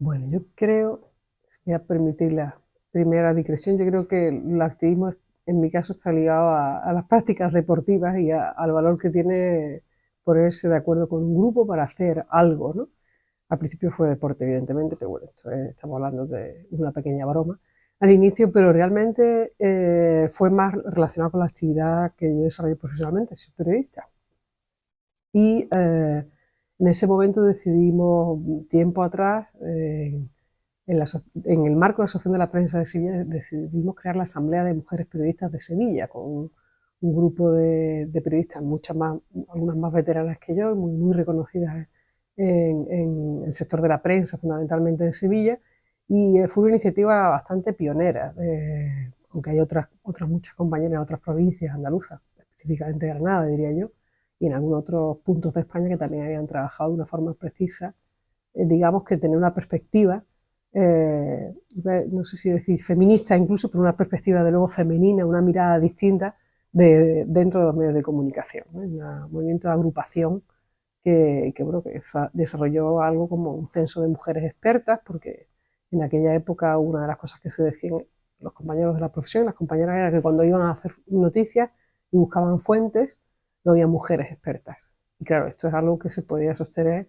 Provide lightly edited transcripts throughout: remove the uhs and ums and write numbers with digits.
Bueno, yo creo, voy a permitir la primera digresión, yo creo que el activismo en mi caso está ligado a las prácticas deportivas y al valor que tiene ponerse de acuerdo con un grupo para hacer algo, ¿no? Al principio fue deporte, evidentemente, pero bueno, estamos hablando de una pequeña broma al inicio, pero realmente fue más relacionado con la actividad que yo desarrollé profesionalmente, soy periodista. Y en ese momento decidimos, tiempo atrás, en el marco de la Asociación de la Prensa de Sevilla, decidimos crear la Asamblea de Mujeres Periodistas de Sevilla, con un grupo de periodistas, muchas más, algunas más veteranas que yo, muy reconocidas en el sector de la prensa, fundamentalmente de Sevilla, y fue una iniciativa bastante pionera, aunque hay otras muchas compañeras en otras provincias andaluzas, específicamente Granada, diría yo, y en algunos otros puntos de España que también habían trabajado de una forma precisa, digamos que tener una perspectiva, eh, no sé si decís feminista incluso, pero una perspectiva de luego femenina, una mirada distinta dentro de los medios de comunicación, ¿no? Un movimiento de agrupación bueno, que desarrolló algo como un censo de mujeres expertas, porque en aquella época una de las cosas que se decían los compañeros de la profesión, las compañeras, era que cuando iban a hacer noticias y buscaban fuentes, no había mujeres expertas. Y claro, esto es algo que se podía sostener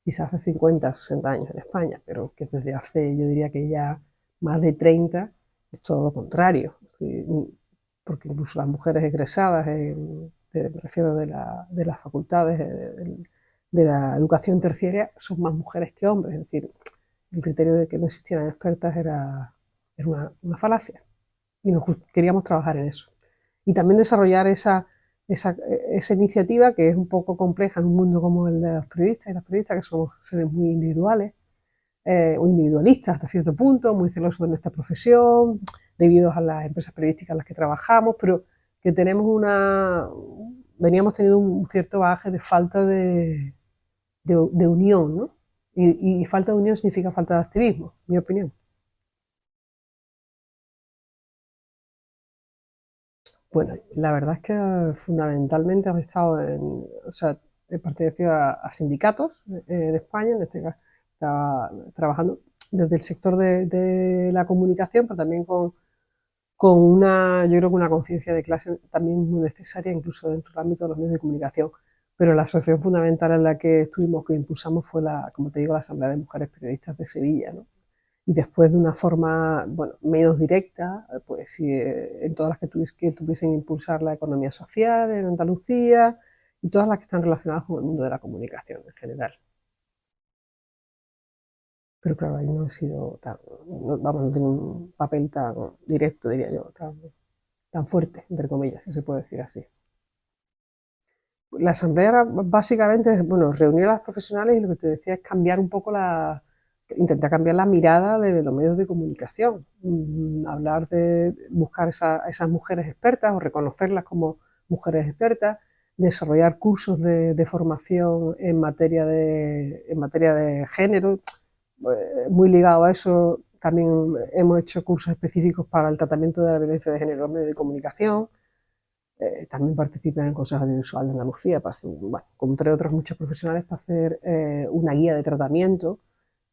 quizás hace 50 o 60 años en España, pero que desde hace, yo diría que ya más de 30, es todo lo contrario. Porque incluso las mujeres egresadas, me refiero de las facultades, de la educación terciaria, son más mujeres que hombres. Es decir, el criterio de que no existieran expertas era una falacia. Y queríamos trabajar en eso. Y también desarrollar esa, esa iniciativa que es un poco compleja en un mundo como el de los periodistas y las periodistas, que somos seres muy individuales, o individualistas hasta cierto punto, muy celosos de nuestra profesión, debido a las empresas periodísticas en las que trabajamos, pero que veníamos teniendo un cierto bagaje de falta de unión, ¿no? Y falta de unión significa falta de activismo, en mi opinión. Bueno, la verdad es que fundamentalmente he estado o sea, he pertenecido a sindicatos de España, en este caso estaba trabajando desde el sector de la comunicación, pero también con yo creo que una conciencia de clase también muy necesaria, incluso dentro del ámbito de los medios de comunicación. Pero la asociación fundamental en la que estuvimos, que impulsamos, fue como te digo, la Asamblea de Mujeres Periodistas de Sevilla, ¿no? Y después de una forma, bueno, menos directa, pues sí, en todas las que tuviesen impulsar la economía social en Andalucía y todas las que están relacionadas con el mundo de la comunicación en general. Pero claro, ahí no he sido tan, no, vamos, no tengo un papel tan directo, diría yo, tan fuerte, entre comillas, si se puede decir así. La asamblea era básicamente, bueno, reunir a las profesionales y lo que te decía es cambiar un poco intentar cambiar la mirada de los medios de comunicación, hablar de buscar esas mujeres expertas o reconocerlas como mujeres expertas, desarrollar cursos de formación en materia de género, muy ligado a eso. También hemos hecho cursos específicos para el tratamiento de la violencia de género en los medios de comunicación. También participé en el Consejo Audiovisual de Andalucía, bueno, entre otros muchos profesionales, para hacer una guía de tratamiento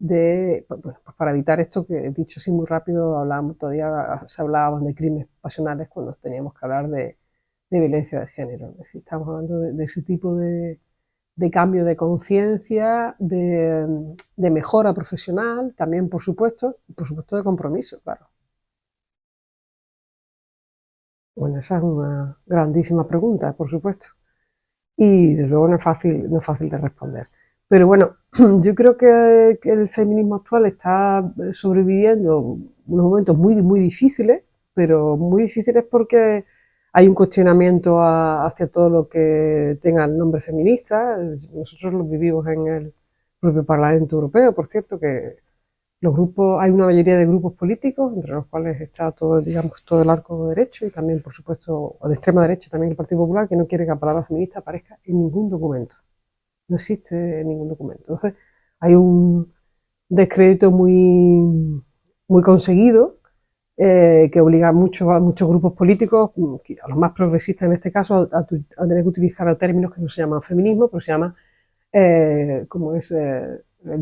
pues para evitar esto que he dicho así muy rápido, todavía se hablaban de crímenes pasionales cuando teníamos que hablar de violencia de género. Es decir, estamos hablando de ese tipo de cambio de conciencia, de mejora profesional, también por supuesto de compromiso, claro. Bueno, esa es una grandísima pregunta, por supuesto. Y desde luego no es fácil de responder. Pero bueno, yo creo que el feminismo actual está sobreviviendo unos momentos muy difíciles, pero muy difíciles porque hay un cuestionamiento hacia todo lo que tenga el nombre feminista. Nosotros lo vivimos en el propio Parlamento Europeo, por cierto, que hay una mayoría de grupos políticos, entre los cuales está todo, digamos, todo el arco derecho y también, por supuesto, o de extrema derecha también el Partido Popular, que no quiere que la palabra feminista aparezca en ningún documento. No existe en ningún documento. Entonces, hay un descrédito muy conseguido que obliga a muchos grupos políticos, a los más progresistas en este caso, a tener que utilizar términos que no se llaman feminismo, pero se llaman como es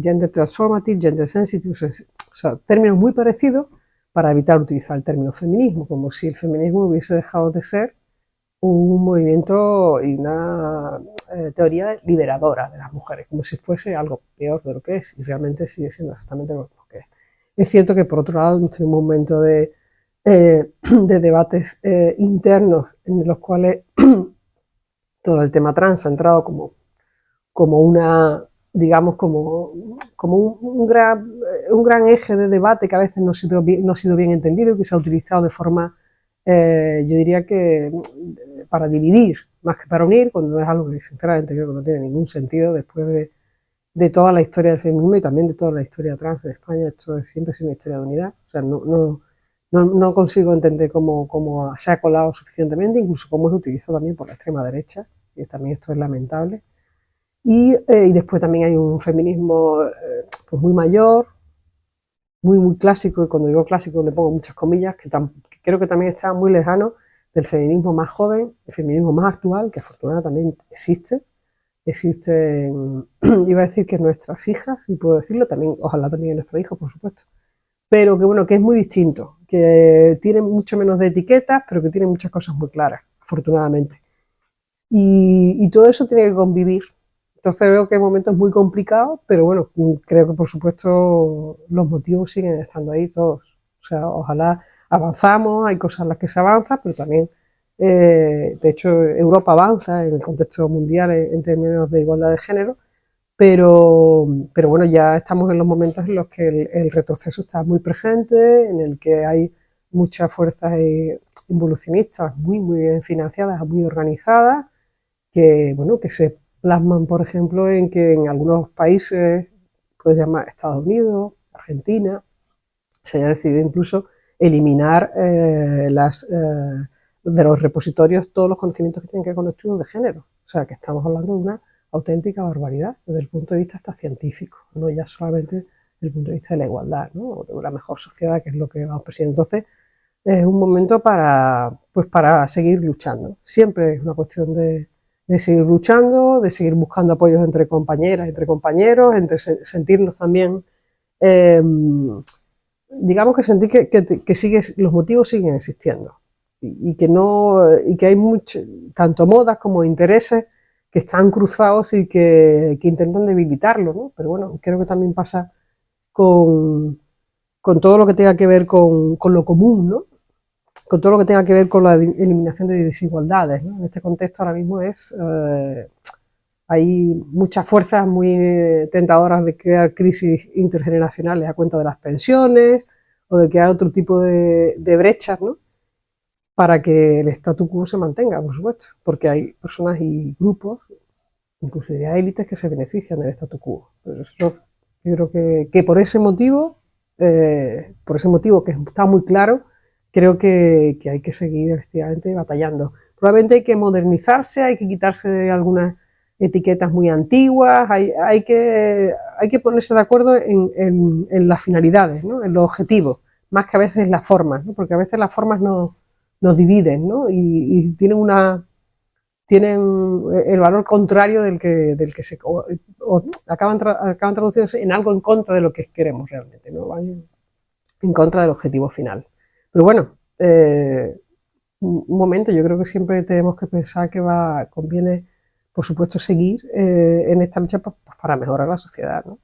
gender transformative, gender sensitive, o sea, términos muy parecidos para evitar utilizar el término feminismo, como si el feminismo hubiese dejado de ser un movimiento y una teoría liberadora de las mujeres, como si fuese algo peor de lo que es, y realmente sigue siendo exactamente lo que es. Es cierto que por otro lado hemos tenido un momento de debates internos en los cuales todo el tema trans ha entrado como una, digamos, como un gran eje de debate que a veces no ha sido bien entendido y que se ha utilizado de forma, yo diría que para dividir más que para unir, cuando es algo que sinceramente creo que no tiene ningún sentido después de toda la historia del feminismo y también de toda la historia trans en España. Esto siempre ha sido una historia de unidad. O sea, no consigo entender cómo se ha colado suficientemente, incluso cómo es utilizado también por la extrema derecha, y también esto es lamentable. Y después también hay un feminismo pues muy mayor, muy clásico, y cuando digo clásico le pongo muchas comillas, que creo que también está muy lejano del feminismo más joven, el feminismo más actual, que afortunadamente también existen, iba a decir que nuestras hijas, si puedo decirlo, también, ojalá también nuestros hijos, por supuesto, pero que bueno, que es muy distinto, que tiene mucho menos de etiquetas, pero que tiene muchas cosas muy claras, afortunadamente. Y todo eso tiene que convivir. Entonces veo que hay momentos muy complicados, pero bueno, creo que por supuesto los motivos siguen estando ahí todos. O sea, ojalá avanzamos, hay cosas en las que se avanza, pero también, de hecho, Europa avanza en el contexto mundial en términos de igualdad de género, pero bueno, ya estamos en los momentos en los que el retroceso está muy presente, en el que hay muchas fuerzas involucionistas muy bien financiadas, muy organizadas, que, bueno, que se plasman, por ejemplo, en que en algunos países, puedes llamar Estados Unidos, Argentina, se haya decidido incluso eliminar de los repositorios todos los conocimientos que tienen que ver con estudios de género. O sea, que estamos hablando de una auténtica barbaridad desde el punto de vista hasta científico, no ya solamente desde el punto de vista de la igualdad, ¿no? O de una mejor sociedad, que es lo que vamos persiguiendo. Entonces, es un momento para seguir luchando. Siempre es una cuestión de seguir luchando, de seguir buscando apoyos entre compañeras, entre compañeros, entre sentirnos también, eh, digamos que sentir que los motivos siguen existiendo y que hay tanto modas como intereses que están cruzados y que intentan debilitarlo, ¿no? Pero bueno, creo que también pasa con todo lo que tenga que ver con lo común, ¿no? Con todo lo que tenga que ver con la eliminación de desigualdades, ¿no? En este contexto ahora mismo hay muchas fuerzas muy tentadoras de crear crisis intergeneracionales a cuenta de las pensiones o de crear otro tipo de brechas, ¿no? Para que el statu quo se mantenga, por supuesto, porque hay personas y grupos, incluso diría élites, que se benefician del statu quo. Pero yo creo que por ese motivo que está muy claro, creo que hay que seguir efectivamente batallando. Probablemente hay que modernizarse, hay que quitarse de algunas etiquetas muy antiguas, hay que ponerse de acuerdo en las finalidades, ¿no? En los objetivos, más que a veces las formas, ¿no? Porque a veces las formas nos dividen, ¿no? Y tienen el valor contrario del que se acaban traduciéndose en algo en contra de lo que queremos realmente, ¿no? Van en contra del objetivo final. Pero bueno, un momento, yo creo que siempre tenemos que pensar que conviene, por supuesto, seguir en esta lucha para mejorar la sociedad, ¿no?